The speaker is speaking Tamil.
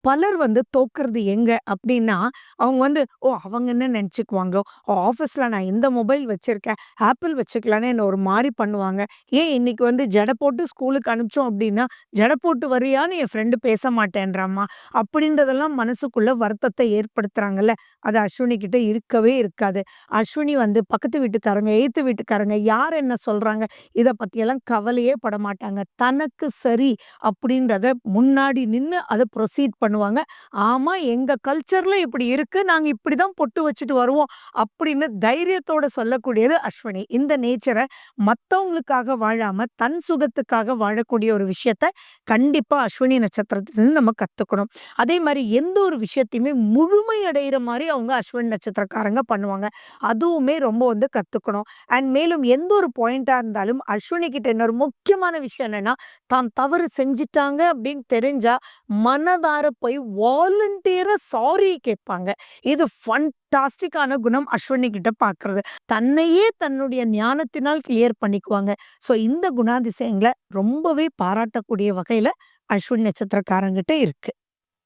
பலர் தோக்குறது எங்க அப்டின்னா, அவங்க அவங்க என்ன நெனச்சுக்குவாங்களோ, ஆஃபீஸ்ல நான் இந்த மொபைல் வச்சிருக்கேன், ஆப்பிள் வச்சுக்கலான்னு என்ன ஒரு மாரி பண்ணுவாங்க. ஏன் இன்னைக்கு ஜட போட்டு ஸ்கூலுக்கு அனுப்பிச்சோம் அப்டின்னா, "ஜட போட்டு வரியான்னு என் ஃப்ரெண்டு பேச மாட்டேன்றாம்மா." அப்படின்றதெல்லாம் மனசுக்குள்ள வருத்தத்த ஏற்படுத்துறாங்கல்ல. அது அஸ்வினி கிட்ட இருக்கவே இருக்காது. அஸ்வினி பக்கத்து வீட்டுக்காரங்க, எய்த்து வீட்டுக்காரங்க யார் என்ன சொல்றாங்க, இத பத்தியெல்லாம் கவலையே படமாட்டாங்க. தனக்கு சரி அப்படின்றத முன்னாடி நின்னு அத ப்ரொசீட் பண்ணுவாங்க. ஆமா, எங்க கல்ச்சர்ல இப்படி இருக்கு. நாங்க இப்படிதான் பொட்டு வச்சுட்டு வருவோம். அப்படின்னு தைரியத்தோட சொல்லக்கூடியது அஸ்வினி. இந்த நேச்சர மத்தவங்களுக்காக வாழாம, தன் சுகத்துக்காக வாழக்கூடிய ஒரு விஷயத்த கண்டிப்பா அஸ்வினி நட்சத்திரத்திலருந்து நம்ம கத்துக்கணும். அதே மாரி எந்த ஒரு விஷயத்தையுமே முழுமை அடையிற மாரி அவங்க அஸ்வினி நட்சத்திரக்காரங்க பண்ணுவாங்க. அதுவுமே ரொம்ப கத்துக்கணும். அண்ட் மேலும் எந்த ஒரு பாயிண்ட்டா இருந்தாலும் அஸ்வினி கிட்ட இன்னொரு முக்கியமான விஷயம் என்னன்னா, தான் தவறு செஞ்சுட்டாங்க அப்படின்னு தெரிஞ்சா, மனதார போய் வாலண்டியரா சாரி கேட்பாங்க. இது ஃபண்டாஸ்டிக்கான குணம் அஸ்வினி கிட்ட பார்க்கிறது. தன்னையே தன்னுடைய ஞானத்தினால் கிளியர் பண்ணிக்குவாங்க. ஸோ இந்த குணாதிசயங்கள ரொம்பவே பாராட்டக்கூடிய வகையில அஸ்வினி நட்சத்திரக்காரங்கிட்ட இருக்கு.